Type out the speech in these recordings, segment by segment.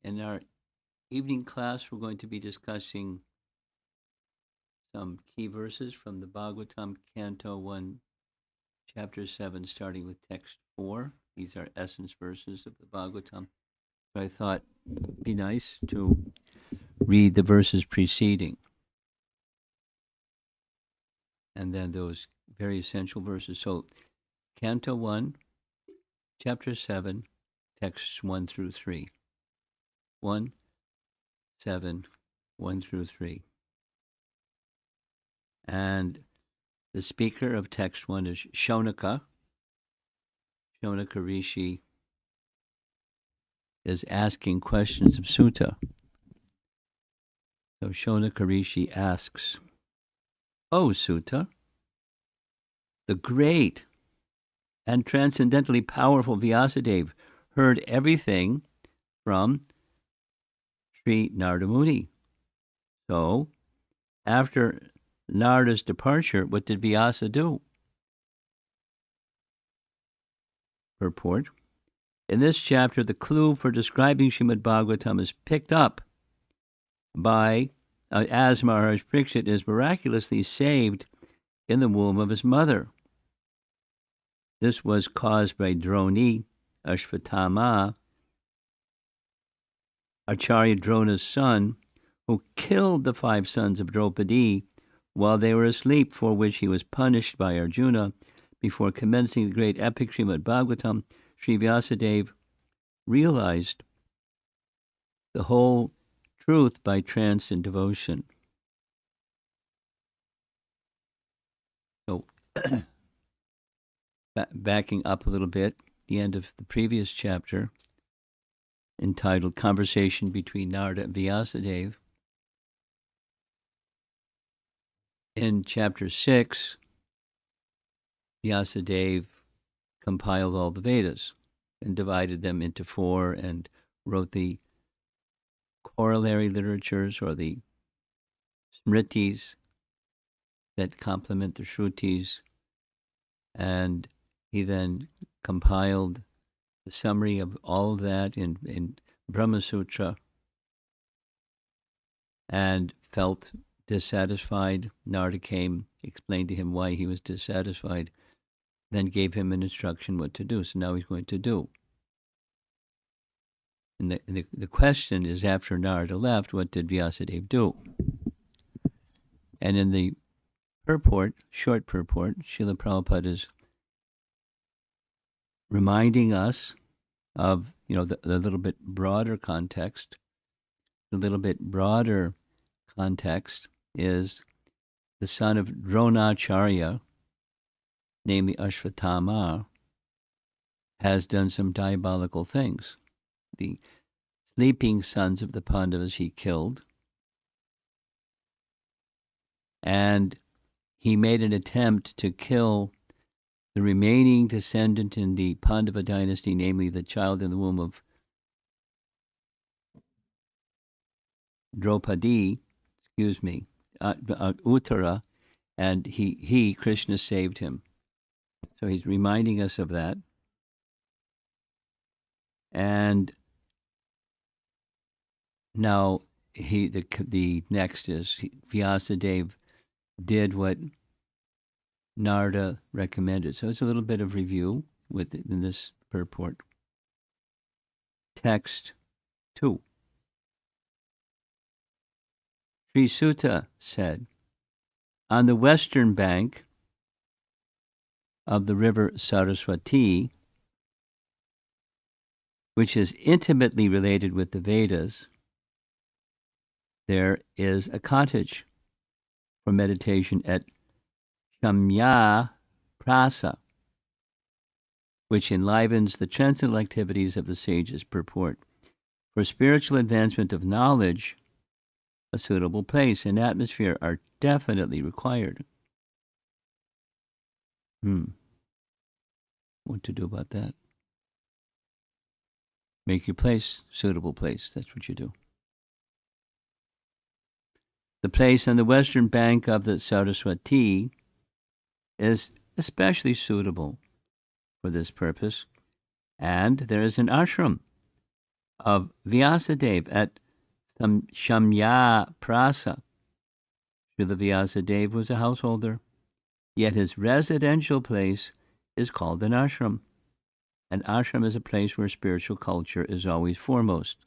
In our evening class, we're going to be discussing some key verses from the Bhagavatam, Canto 1, Chapter 7, starting with text 4. These are essence verses of the Bhagavatam. So I thought it'd be nice to read the verses preceding, and then those very essential verses. So, Canto 1, Chapter 7, texts 1 through 3. 1, 7, 1 through 3. And the speaker of text 1 is Shonaka. Shonaka Rishi is asking questions of Sutta. So Shonaka Rishi asks, "O Sutta, the great and transcendently powerful Vyasadeva heard everything from Sri Narada Muni. So, after Narada's departure, what did Vyasa do?" Purport. In this chapter, the clue for describing Srimad Bhagavatam is picked up by as Maharaj Parikshit is miraculously saved in the womb of his mother. This was caused by Droni, Ashvatthama, Acharya Drona's son, who killed the 5 sons of Draupadi while they were asleep, for which he was punished by Arjuna. Before commencing the great epic Srimad Bhagavatam, Sri Vyasadeva realized the whole truth by trance and devotion. So, backing up a little bit, the end of the previous chapter, entitled Conversation Between Narada and Vyasadeva. In chapter 6, Vyasadeva compiled all the Vedas and divided them into 4 and wrote the corollary literatures, or the smritis that complement the shrutis, and he then compiled the summary of all of that in Brahma Sutra, and felt dissatisfied. Narada came, explained to him why he was dissatisfied, then gave him an instruction what to do. So now he's going to do. And the question is, after Narada left, what did Vyasadeva do? And in the purport, short purport, Srila Prabhupada is reminding us of, the little bit broader context. The little bit broader context is the son of Dronacharya, namely Ashvatthama, has done some diabolical things. The sleeping sons of the Pandavas he killed, and he made an attempt to kill the remaining descendant in the Pandava dynasty, namely the child in the womb of Draupadi, Uttara, and he, Krishna, saved him. So he's reminding us of that. And now the next is Vyasadeva did what Narada recommended. So it's a little bit of review in this purport. Text 2. Sri Sutta said, on the western bank of the river Saraswati, which is intimately related with the Vedas, there is a cottage for meditation at Shamya Prasa, which enlivens the transcendental activities of the sages. Purport. For spiritual advancement of knowledge, a suitable place and atmosphere are definitely required. What to do about that? Make your place suitable place. That's what you do. The place on the western bank of the Saraswati is especially suitable for this purpose, and there is an ashram of Vyasadeva at Shamya Prasa. Srila Vyasadeva was a householder, yet his residential place is called an ashram. An ashram is a place where spiritual culture is always foremost.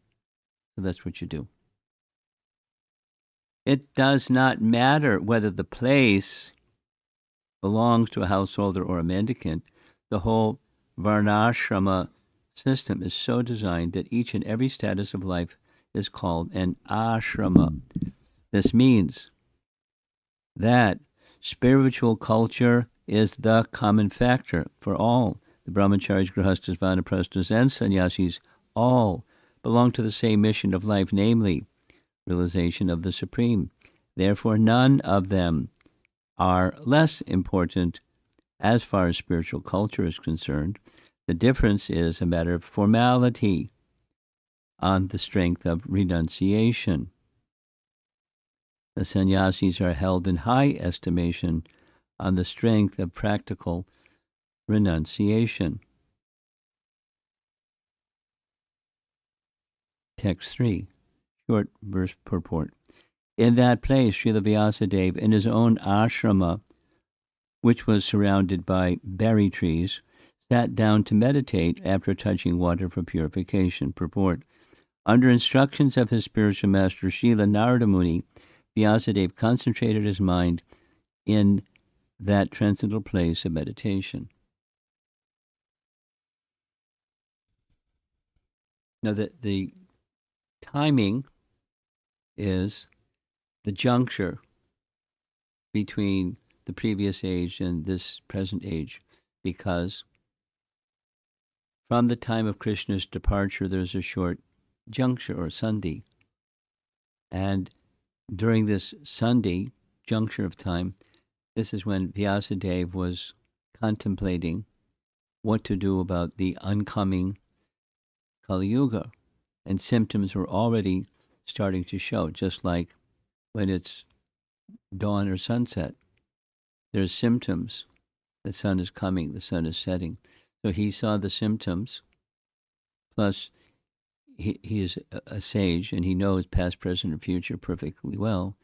So that's what you do. It does not matter whether the place belongs to a householder or a mendicant. The whole varnashrama system is so designed that each and every status of life is called an ashrama. This means that spiritual culture is the common factor for all. The brahmacharis, grihastas, vanaprasthas, and sannyasis all belong to the same mission of life, namely realization of the Supreme. Therefore, none of them are less important as far as spiritual culture is concerned. The difference is a matter of formality on the strength of renunciation. The sannyasis are held in high estimation on the strength of practical renunciation. Text 3, short verse purport. In that place, Srila Vyasadeva, in his own ashrama, which was surrounded by berry trees, sat down to meditate after touching water for purification. Purport. Under instructions of his spiritual master, Srila Narada Muni, Vyasadeva concentrated his mind in that transcendental place of meditation. Now, the timing is the juncture between the previous age and this present age, because from the time of Krishna's departure, there's a short juncture or sandhi. And during this sandhi, juncture of time, this is when Vyasadeva was contemplating what to do about the oncoming Kali Yuga. And symptoms were already starting to show, just like when it's dawn or sunset. There's symptoms. The sun is coming, the sun is setting. So he saw the symptoms, plus he is a sage and he knows past, present, and future perfectly well.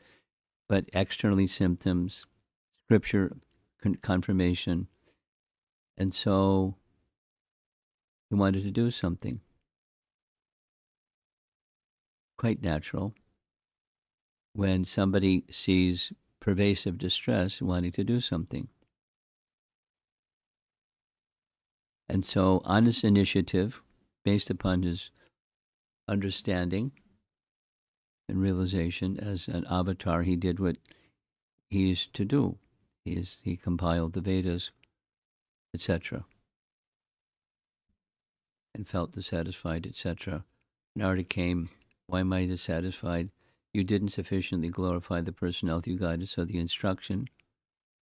But externally symptoms, scripture confirmation. And so he wanted to do something. Quite natural when somebody sees pervasive distress wanting to do something. And so on his initiative, based upon his understanding and realization as an avatar, he did what he is to do. He compiled the Vedas, etc., and felt dissatisfied, etc. Narada came, why am I dissatisfied? You didn't sufficiently glorify the personality you guided, so the instruction,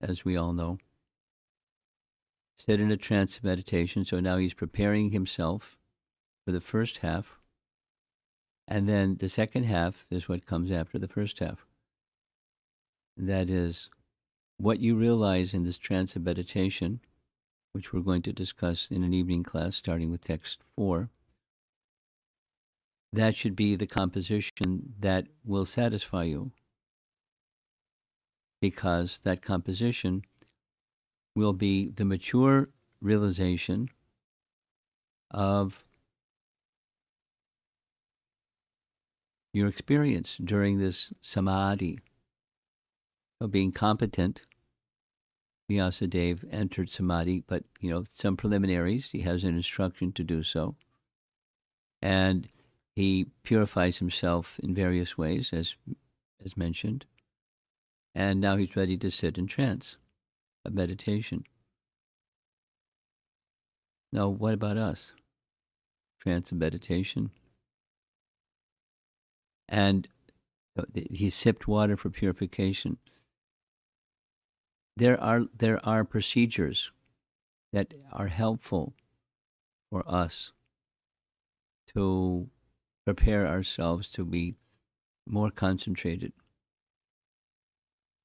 as we all know, sit in a trance of meditation. So now he's preparing himself for the first half, and then the second half is what comes after the first half. And that is what you realize in this trance of meditation, which we're going to discuss in an evening class starting with text 4. That should be the composition that will satisfy you, because that composition will be the mature realization of your experience during this samadhi. So being competent, Vyasadeva entered samadhi, but some preliminaries, he has an instruction to do so. And he purifies himself in various ways, as mentioned. And now he's ready to sit in trance of meditation. Now, what about us? Trance of meditation. And he sipped water for purification. There are procedures that are helpful for us to prepare ourselves to be more concentrated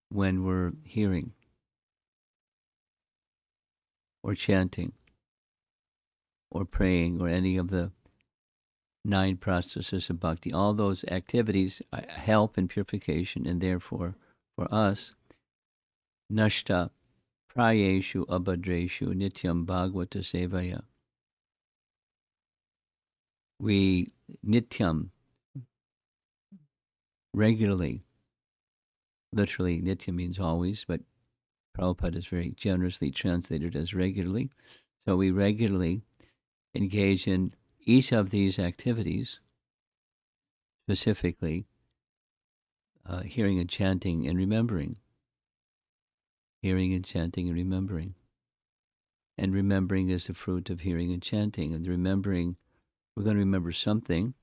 when we're hearing or chanting or praying or any of the 9 processes of bhakti. All those activities help in purification, and therefore, for us, nashta prayeshu abhadreshu nityam bhagavata sevaya. We nityam, regularly, literally nitya means always, but Prabhupada is very generously translated as regularly. So we regularly engage in each of these activities, specifically hearing and chanting and remembering. Hearing and chanting and remembering. And remembering is the fruit of hearing and chanting. And remembering, we're going to remember something.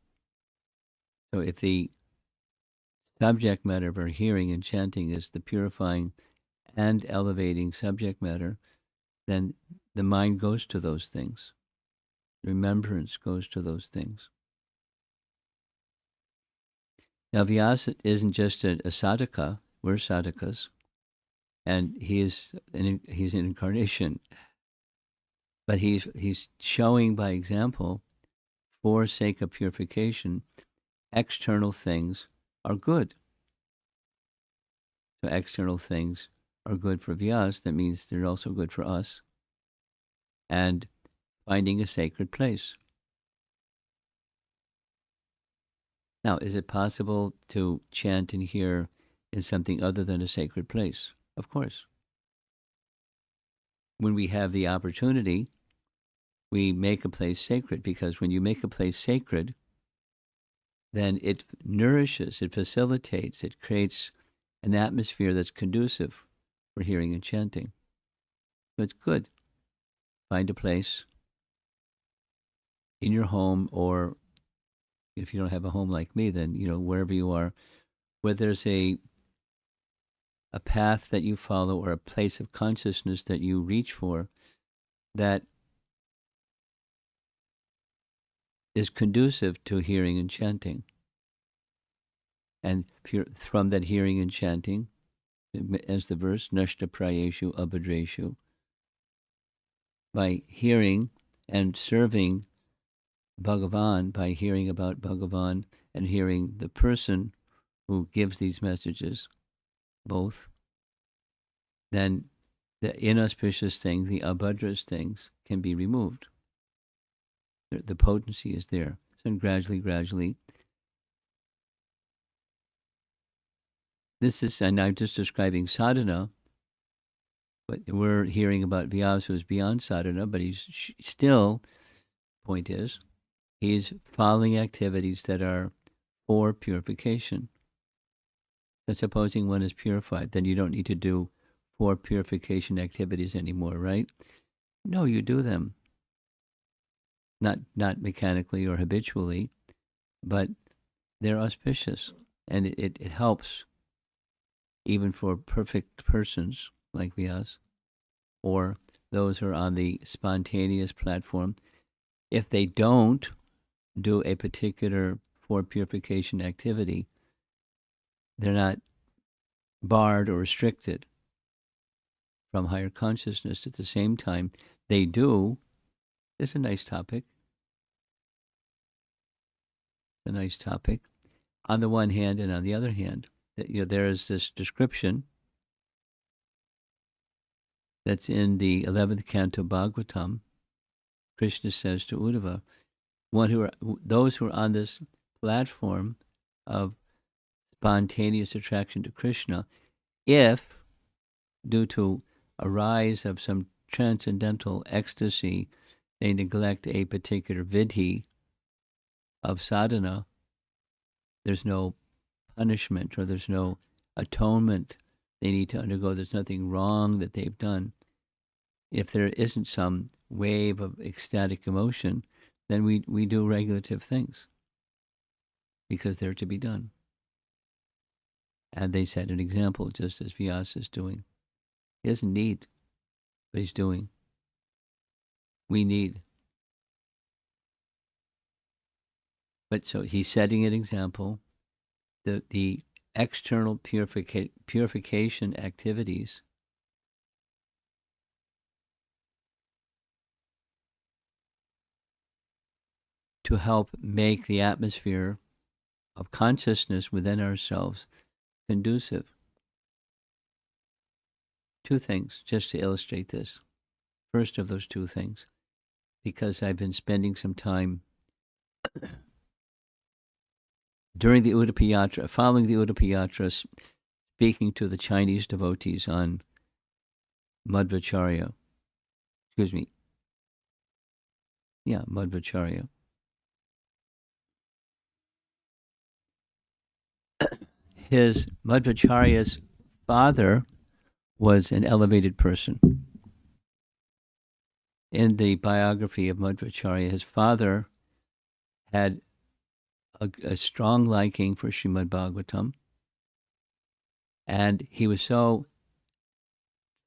So if the subject matter of our hearing and chanting is the purifying and elevating subject matter, then the mind goes to those things. Remembrance goes to those things. Now, Vyasa isn't just a sadhaka. We're sadhakas. And he's an incarnation. But he's showing by example, for sake of purification, external things are good. So external things are good for Vyas. That means they're also good for us. And finding a sacred place. Now, is it possible to chant and hear in something other than a sacred place? Of course. When we have the opportunity, we make a place sacred, because when you make a place sacred, then it nourishes, it facilitates, it creates an atmosphere that's conducive for hearing and chanting. So it's good. Find a place in your home, or if you don't have a home like me, then, wherever you are, where there's a path that you follow or a place of consciousness that you reach for that is conducive to hearing and chanting. And from that hearing and chanting, as the verse, nashta prayeshu abhadreshu, by hearing and serving Bhagavan, by hearing about Bhagavan and hearing the person who gives these messages, both, then the inauspicious things, the abhadras things, can be removed. The potency is there. So gradually, this is, and I'm just describing sadhana, but we're hearing about Vyasa who's beyond sadhana, but he's still, point is, he's following activities that are for purification. So supposing one is purified, then you don't need to do 4 purification activities anymore, right? No, you do them. Not mechanically or habitually, but they're auspicious. And it helps even for perfect persons like Vyas, or those who are on the spontaneous platform. If they don't do a particular 4 purification activity, they're not barred or restricted from higher consciousness. At the same time, they do. It's a nice topic. A nice topic. On the one hand, and on the other hand, there is this description that's in the 11th canto Bhagavatam. Krishna says to Uddhava, those who are on this platform of spontaneous attraction to Krishna, if due to a rise of some transcendental ecstasy, they neglect a particular vidhi of sadhana, there's no punishment or there's no atonement they need to undergo. There's nothing wrong that they've done. If there isn't some wave of ecstatic emotion, then we do regulative things because they're to be done. And they set an example, just as Vyasa is doing. He doesn't need, but he's doing. We need. But so he's setting an example. The external purification activities to help make the atmosphere of consciousness within ourselves conducive. Two things, just to illustrate this. First of those two things, because I've been spending some time during the Udupi Yatra, following the Udupi Yatra, speaking to the Chinese devotees on Madhvacharya. Madhvacharya. His Madhvacharya's father was an elevated person. In the biography of Madhvacharya, his father had a strong liking for Srimad Bhagavatam, and he was so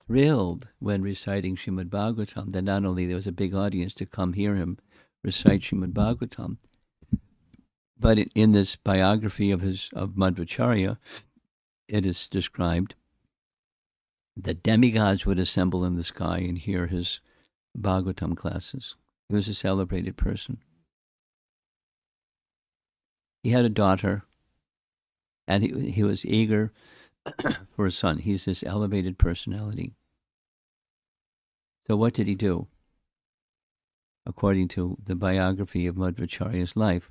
thrilled when reciting Srimad Bhagavatam that not only there was a big audience to come hear him recite Srimad Bhagavatam, but in this biography of Madhvacharya, it is described that demigods would assemble in the sky and hear his Bhagavatam classes. He was a celebrated person. He had a daughter, and he was eager for a son. He's this elevated personality. So what did he do? According to the biography of Madhvacharya's life,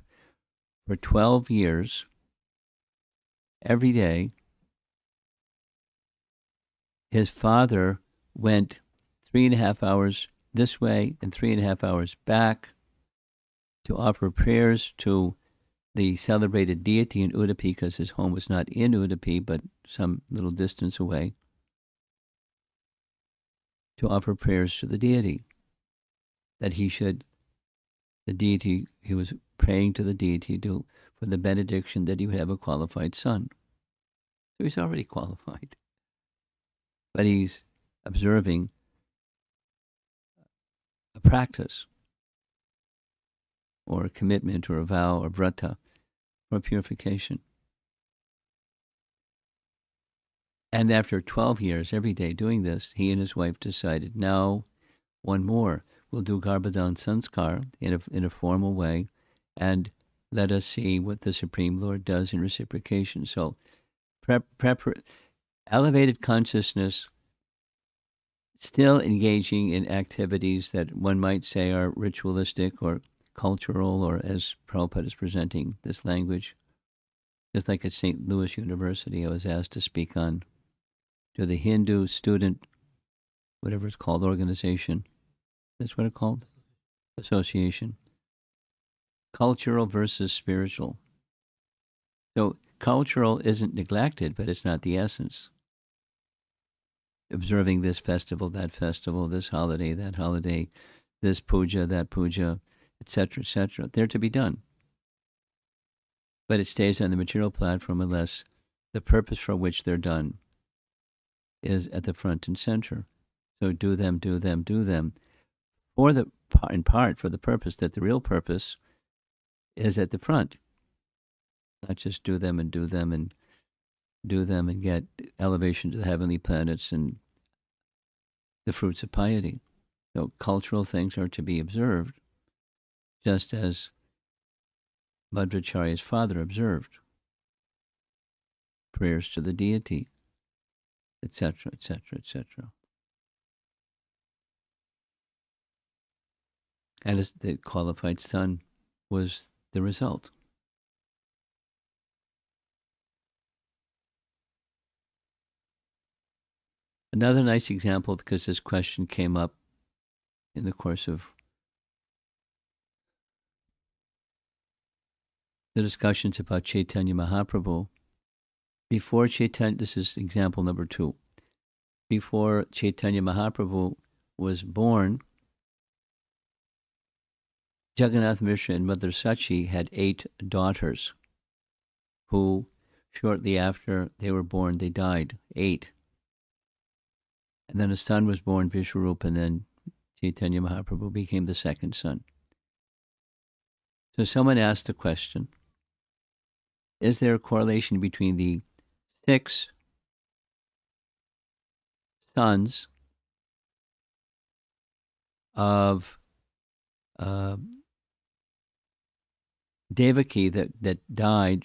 for 12 years, every day, his father went 3.5 hours this way and 3.5 hours back to offer prayers to the celebrated deity in Udupi, because his home was not in Udupi, but some little distance away, to offer prayers to the deity, that he was praying to the deity for the benediction that he would have a qualified son. So he's already qualified. But he's observing a practice, or a commitment, or a vow, or vrata, or purification. And after 12 years, every day doing this, he and his wife decided, now one more. We'll do Garbhadan Sanskar in a formal way, and let us see what the Supreme Lord does in reciprocation. So elevated consciousness, still engaging in activities that one might say are ritualistic or cultural, or as Prabhupada is presenting this language. Just like at St. Louis University, I was asked to speak on to the Hindu student, whatever it's called, organization. That's what it's called? Association. Cultural versus spiritual. So cultural isn't neglected, but it's not the essence. Observing this festival, this holiday, that holiday, this puja, that puja, etc., etc. They're to be done. But it stays on the material platform unless the purpose for which they're done is at the front and center. So do them, in part for the purpose that the real purpose is at the front. Not just do them and get elevation to the heavenly planets and the fruits of piety. So cultural things are to be observed, just as Madhvacharya's father observed. Prayers to the deity, etc., etc., etc. And as the qualified son was the result. Another nice example, because this question came up in the course of the discussions about Chaitanya Mahaprabhu. Before Chaitanya, this is example number 2. Before Chaitanya Mahaprabhu was born, Jagannath Mishra and Mother Sachi had 8 daughters who, shortly after they were born, they died. 8. And then a son was born, Vishwarupa, and then Chaitanya Mahaprabhu became the second son. So someone asked the question, is there a correlation between the 6 sons of Devaki that died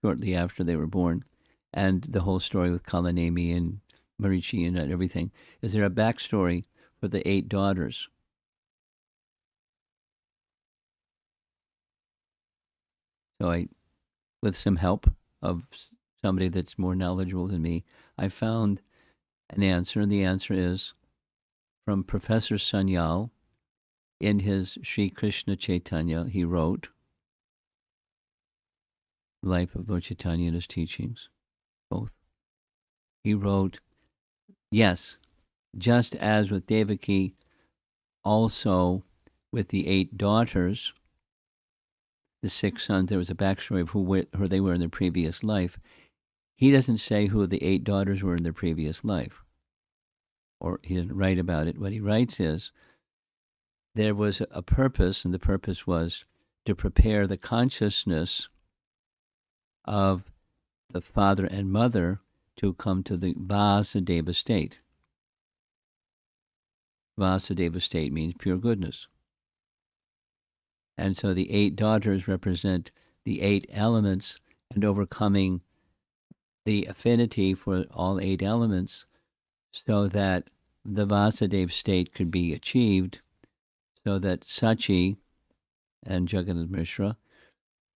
shortly after they were born, and the whole story with Kalanemi and Marichi and everything. Is there a backstory for the 8 daughters? So with some help of somebody that's more knowledgeable than me, I found an answer, and the answer is from Professor Sanyal. In his Sri Krishna Chaitanya, he wrote, Life of Lord Chaitanya and his teachings, both. He wrote, yes, just as with Devaki, also with the 8 daughters, the 6 sons, there was a backstory of who they were in their previous life. He doesn't say who the 8 daughters were in their previous life, or he doesn't write about it. What he writes is, there was a purpose, and the purpose was to prepare the consciousness of the father and mother to come to the Vasudeva state. Vasudeva state means pure goodness. And so the 8 daughters represent the 8 elements, and overcoming the affinity for all 8 elements so that the Vasudeva state could be achieved, so that Sachi and Jagannath Mishra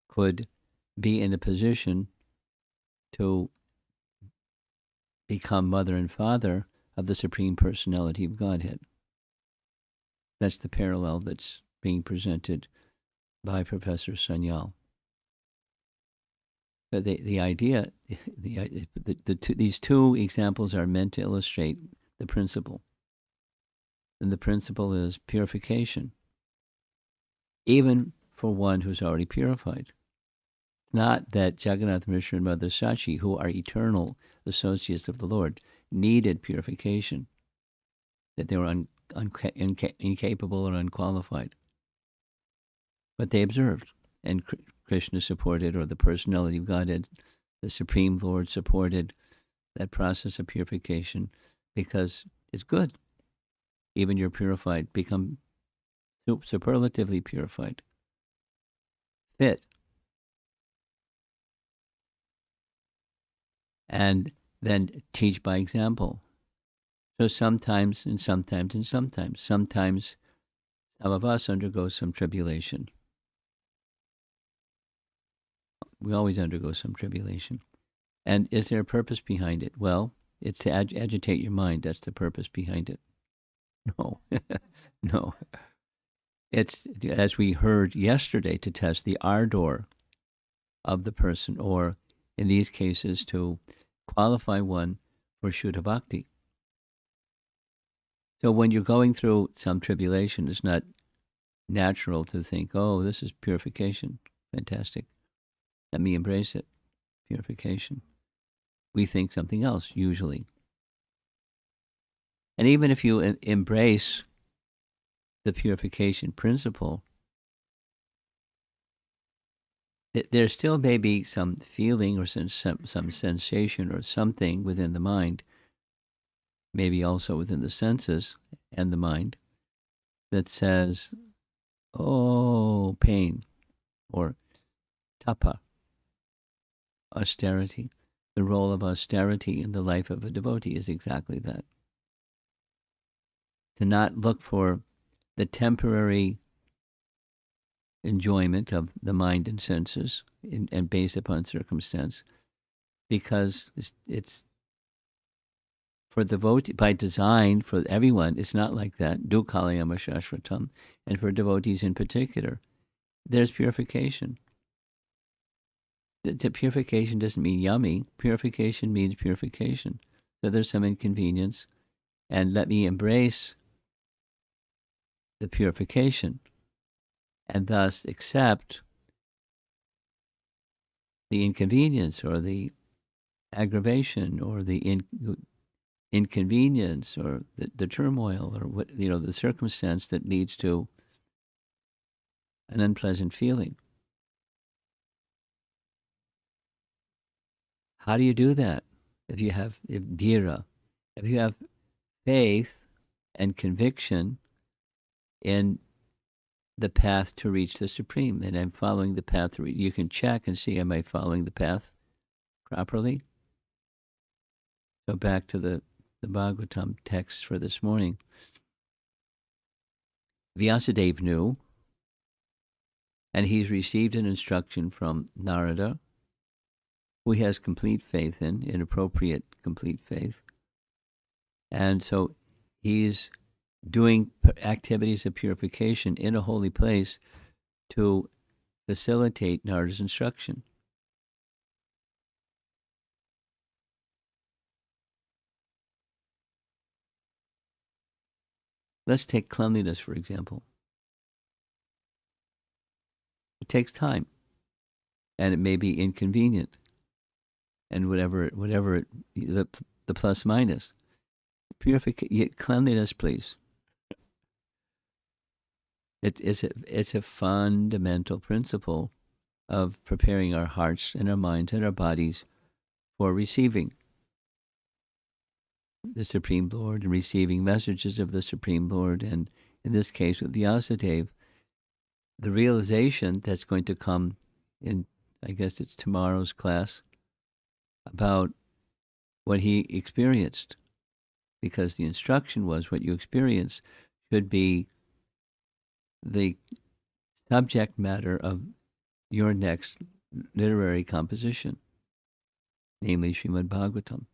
could be in a position to become mother and father of the Supreme Personality of Godhead. That's the parallel that's being presented by Professor Sanyal. The idea, these 2 examples are meant to illustrate the principle. And the principle is purification, even for one who's already purified. Not that Jagannath Mishra and Mother Sachi, who are eternal associates of the Lord, needed purification, that they were incapable or unqualified. But they observed, and Krishna supported, or the personality of Godhead, the Supreme Lord supported that process of purification, because it's good. Even you're purified, become superlatively purified, fit. And then teach by example. So sometimes some of us undergo some tribulation. We always undergo some tribulation. And is there a purpose behind it? Well, it's to agitate your mind. That's the purpose behind it. No, no. It's, as we heard yesterday, to test the ardor of the person, or in these cases, to qualify one for Shuddha Bhakti. So when you're going through some tribulation, it's not natural to think, oh, this is purification. Fantastic. Let me embrace it. Purification. We think something else, usually. And even if you embrace the purification principle, there still may be some feeling or some sensation or something within the mind, maybe also within the senses and the mind, that says, oh, pain, or tapa, austerity. The role of austerity in the life of a devotee is exactly that. To not look for the temporary enjoyment of the mind and senses and based upon circumstance, because it's for devotee, by design, for everyone, it's not like that. Dukkalayama shashvatam. And for devotees in particular, there's purification. The purification doesn't mean yummy. Purification means purification. So there's some inconvenience, and let me embrace the purification, and thus accept the inconvenience or the aggravation or the inconvenience or the turmoil or what, the circumstance that leads to an unpleasant feeling. How do you do that? If you have dhira, if you have faith and conviction in the path to reach the Supreme, and I'm following the path to you can check and see, am I following the path properly? So back to the Bhagavatam text for this morning. Vyasadeva knew, and he's received an instruction from Narada, who he has complete faith in appropriate complete faith. And so he's doing activities of purification in a holy place to facilitate Narada's instruction. Let's take cleanliness, for example. It takes time, and it may be inconvenient, and whatever the plus minus. Purification, cleanliness, please. It's a fundamental principle of preparing our hearts and our minds and our bodies for receiving the Supreme Lord and receiving messages of the Supreme Lord, and in this case with Vyasadeva, the realization that's going to come in, I guess it's tomorrow's class, about what he experienced, because the instruction was what you experience should be the subject matter of your next literary composition, namely Srimad Bhagavatam.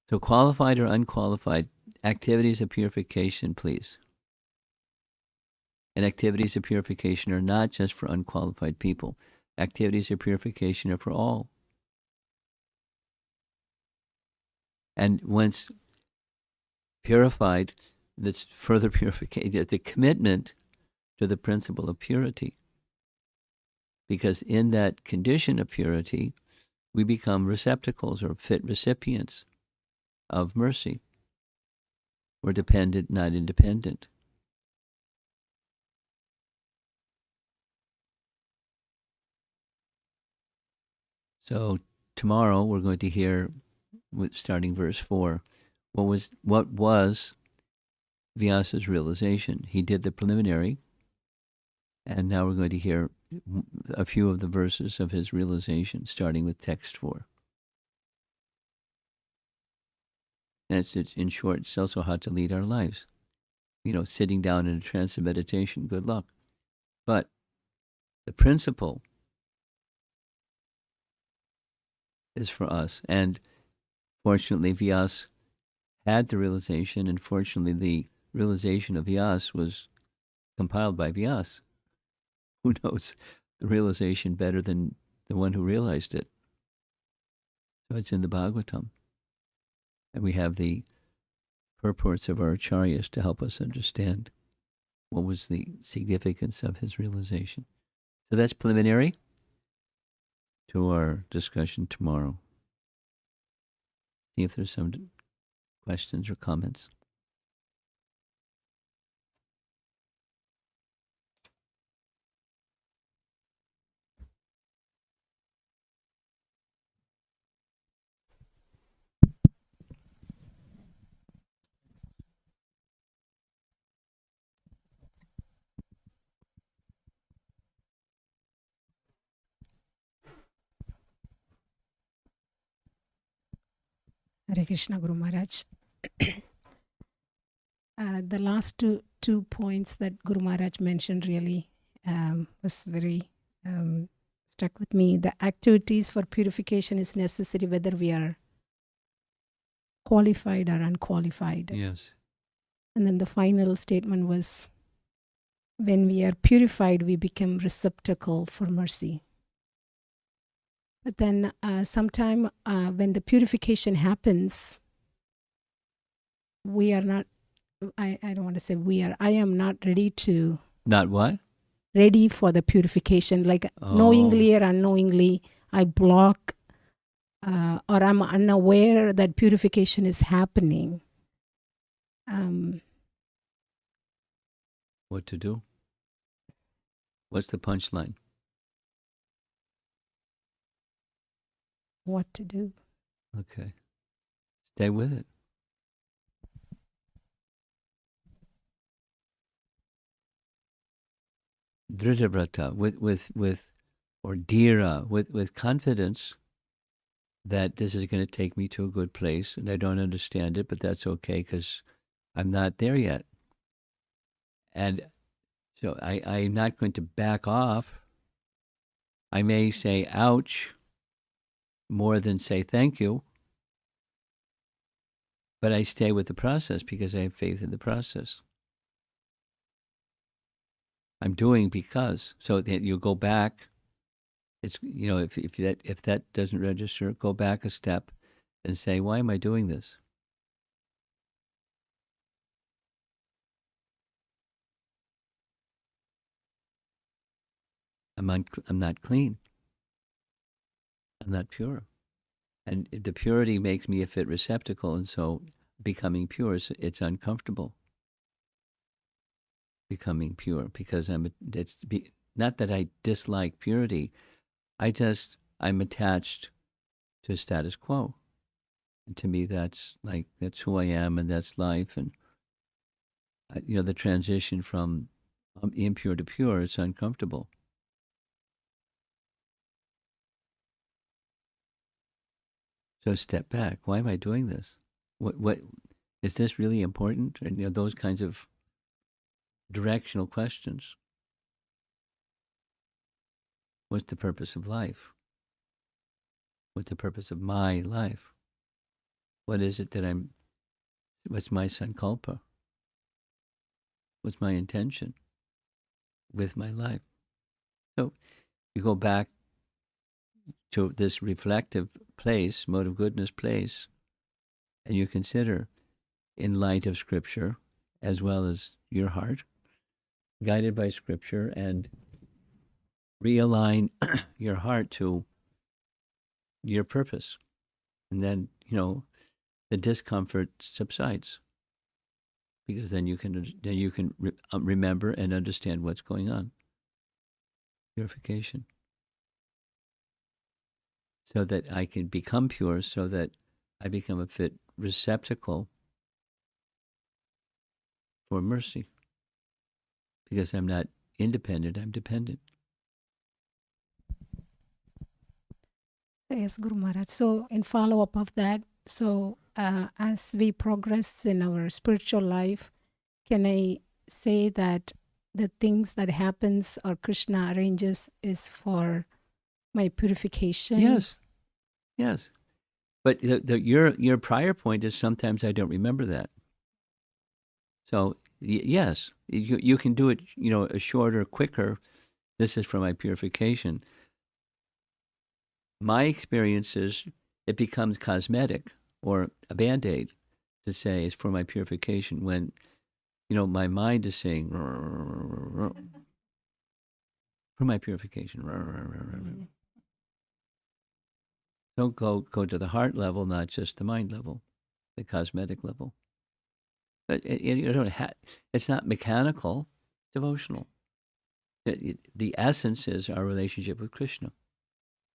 So qualified or unqualified, activities of purification, please. And activities of purification are not just for unqualified people. Activities of purification are for all. And once purified, that's further purification, the commitment to the principle of purity. Because in that condition of purity, we become receptacles or fit recipients of mercy. We're dependent, not independent. So tomorrow we're going to hear, starting verse 4, what was Vyasa's realization. He did the preliminary, and now we're going to hear a few of the verses of his realization, starting with text 4. And it's in short, it's also how to lead our lives. Sitting down in a trance of meditation, good luck. But the principle is for us. And fortunately, Vyas had the realization, and fortunately, the realization of Vyas was compiled by Vyas. Who knows the realization better than the one who realized it? So it's in the Bhagavatam. And we have the purports of our acharyas to help us understand what was the significance of his realization. So that's preliminary to our discussion tomorrow. See if there's some questions or comments. Hare Krishna, Guru Maharaj. The last two points that Guru Maharaj mentioned really was very struck with me. The activities for purification is necessary whether we are qualified or unqualified. Yes. And then the final statement was, when we are purified, we become receptacle for mercy. But then sometime when the purification happens, we are not, I don't want to say we are, I am not ready to. Not what? Ready for the purification, like knowingly or unknowingly, I block or I'm unaware that purification is happening. What to do? What's the punchline? What to do? Okay. Stay with it. Dhridavrata, with or dhira, with confidence that this is going to take me to a good place, and I don't understand it, but that's okay because I'm not there yet. And so I'm not going to back off. I may say ouch more than say thank you, but I stay with the process because I have faith in the process. I'm doing because. So that you go back. It's, if that doesn't register, go back a step and say, why am I doing this? I'm not clean. I'm not pure. And the purity makes me a fit receptacle, and so becoming pure, it's uncomfortable. Becoming pure because not that I dislike purity. I'm attached to status quo. And to me, that's who I am, and that's life. And the transition from impure to pure, it's uncomfortable. So step back. Why am I doing this? What is this really important? And those kinds of directional questions. What's the purpose of life? What's the purpose of my life? What is it that what's my sankalpa? What's my intention with my life? So you go back to this reflective place, mode of goodness place, and you consider, in light of Scripture, as well as your heart, guided by Scripture, and realign your heart to your purpose. And then, the discomfort subsides because then you can remember and understand what's going on. Purification. So that I can become pure, so that I become a fit receptacle for mercy. Because I'm not independent, I'm dependent. Yes, Guru Maharaj. So, in follow up of that, so as we progress in our spiritual life, can I say that the things that happens or Krishna arranges is for my purification? Yes. But your prior point is sometimes I don't remember that. So yes, you can do it. A shorter, quicker. This is for my purification. My experience is it becomes cosmetic or a band-aid to say it's for my purification when, my mind is saying for my purification. Don't go to the heart level, not just the mind level, the cosmetic level. But it's not mechanical, devotional. The essence is our relationship with Krishna.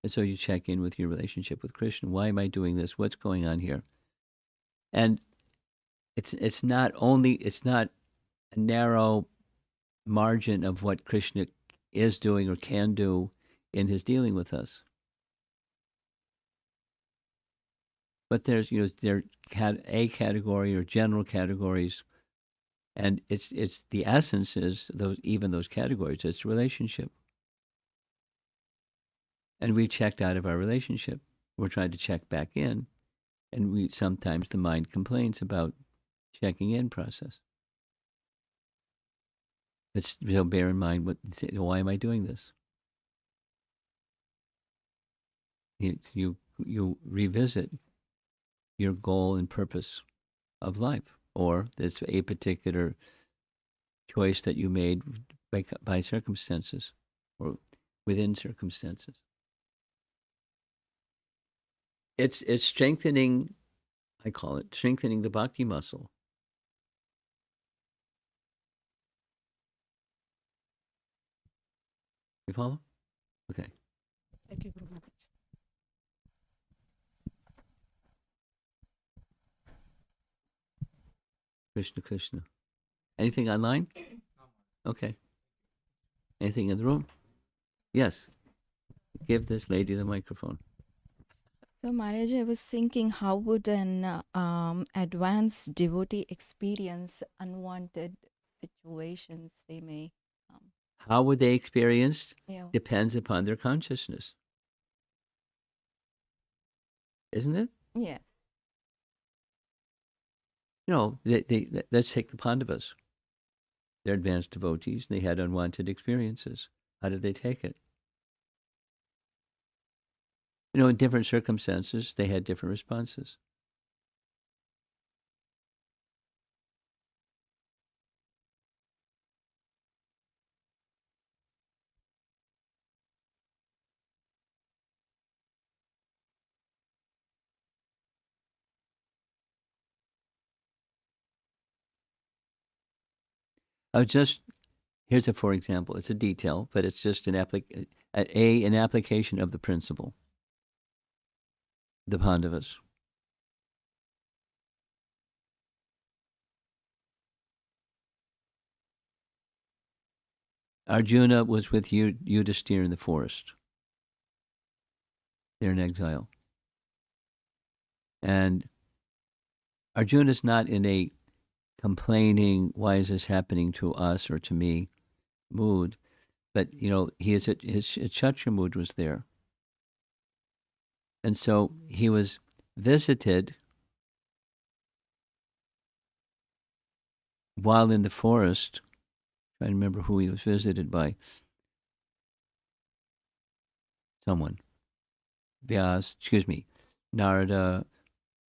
And so you check in with your relationship with Krishna. Why am I doing this? What's going on here? And it's not a narrow margin of what Krishna is doing or can do in his dealing with us. But there's there a category or general categories, and it's the essence is those categories. It's relationship. And we checked out of our relationship. We're trying to check back in, and sometimes the mind complains about checking in process. But bear in mind why am I doing this? You revisit your goal and purpose of life, or it's a particular choice that you made by circumstances or within circumstances. It's strengthening. I call it strengthening the bhakti muscle. You follow? Okay. Thank you, Guru Maharaj. Krishna Krishna. Anything online? Okay. Anything in the room? Yes. Give this lady the microphone. So, Maharaj, I was thinking, how would an advanced devotee experience unwanted situations they may? How would they experience? Yeah. Depends upon their consciousness. Isn't it? Yes. You know, let's take the Pandavas. They're advanced devotees. They had unwanted experiences. How did they take it? You know, in different circumstances, they had different responses. Here's a for example. It's a detail, but it's just an application of the principle. The Pandavas. Arjuna was with Yudhisthira in the forest. They're in exile. And Arjuna's not in a complaining, why is this happening to us or to me mood, but, you know, his Kshatriya mood was there. And so he was visited while in the forest. I remember who he was visited by. Someone. Narada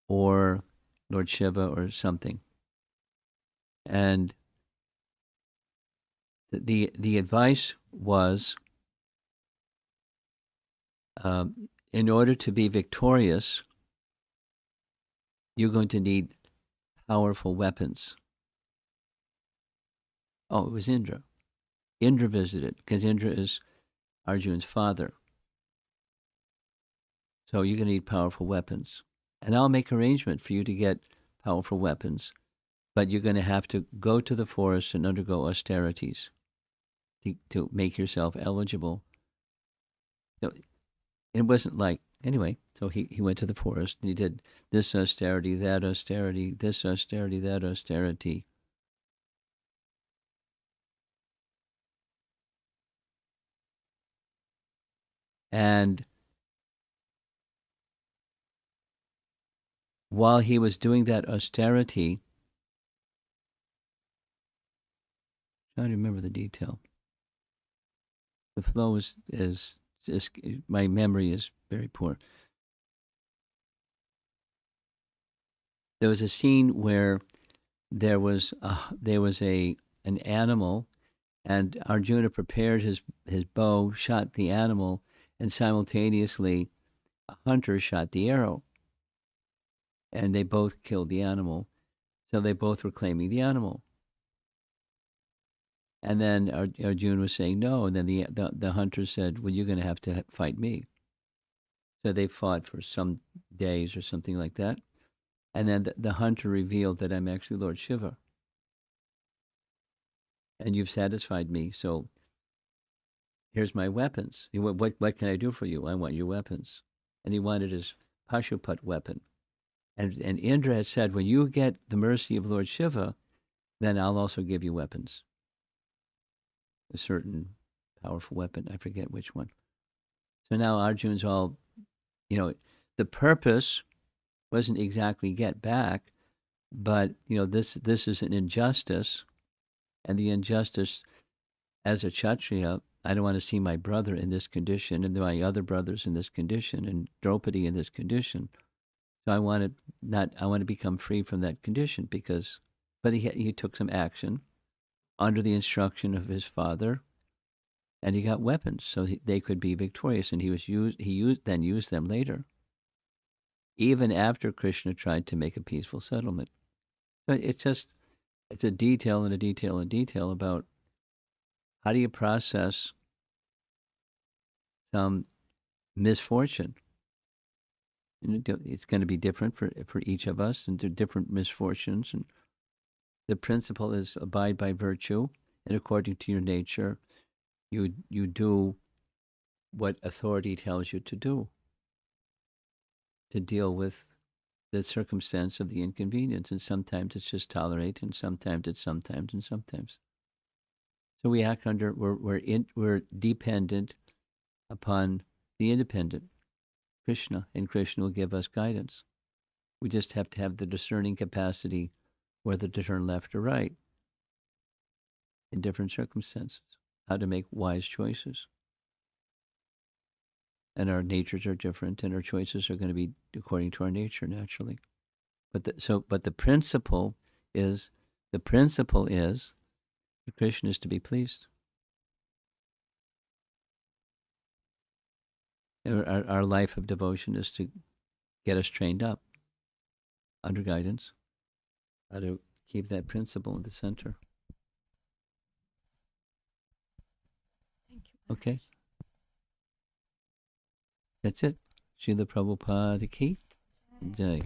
or Lord Shiva or something. And the advice was, in order to be victorious, you're going to need powerful weapons. Oh, it was Indra. Indra visited, because Indra is Arjuna's father. So you're going to need powerful weapons. And I'll make arrangement for you to get powerful weapons, but you're going to have to go to the forest and undergo austerities to make yourself eligible. So it wasn't like, anyway, so he went to the forest and he did this austerity, that austerity, this austerity, that austerity. And while he was doing that austerity, I don't remember the detail. The flow is my memory is very poor. There was a scene where there was an animal, and Arjuna prepared his bow, shot the animal, and simultaneously a hunter shot the arrow. And they both killed the animal. So they both were claiming the animal. And then Arjuna was saying no, and then the hunter said, well, you're going to have to fight me. So they fought for some days or something like that. And then the hunter revealed that I'm actually Lord Shiva. And you've satisfied me, so here's my weapons. What can I do for you? I want your weapons. And he wanted his Pashupat weapon. And Indra had said, when you get the mercy of Lord Shiva, then I'll also give you weapons. A certain powerful weapon, I forget which one. So now Arjuna's all, you know, the purpose wasn't exactly get back, but, you know, this is an injustice, and the injustice, as a Kshatriya, I don't want to see my brother in this condition, and my other brothers in this condition, and Draupadi in this condition. So I want to become free from that condition, but he took some action under the instruction of his father, and he got weapons so they could be victorious, and he used them later, even after Krishna tried to make a peaceful settlement. But it's a detail and a detail and detail about how do you process some misfortune. It's going to be different for each of us, and there are different misfortunes, and The principle is abide by virtue, and according to your nature, you do what authority tells you to do to deal with the circumstance of the inconvenience. And sometimes it's just tolerate, and sometimes it's sometimes and sometimes. So we act under, we're dependent upon the independent Krishna, and Krishna will give us guidance. We just have to have the discerning capacity whether to turn left or right in different circumstances, how to make wise choices. And our natures are different, and our choices are going to be according to our nature naturally. But the principle is that Krishna is to be pleased. Our life of devotion is to get us trained up under guidance, how to keep that principle in the center. Thank you. Okay? That's it. Srila Prabhupada ki Jai.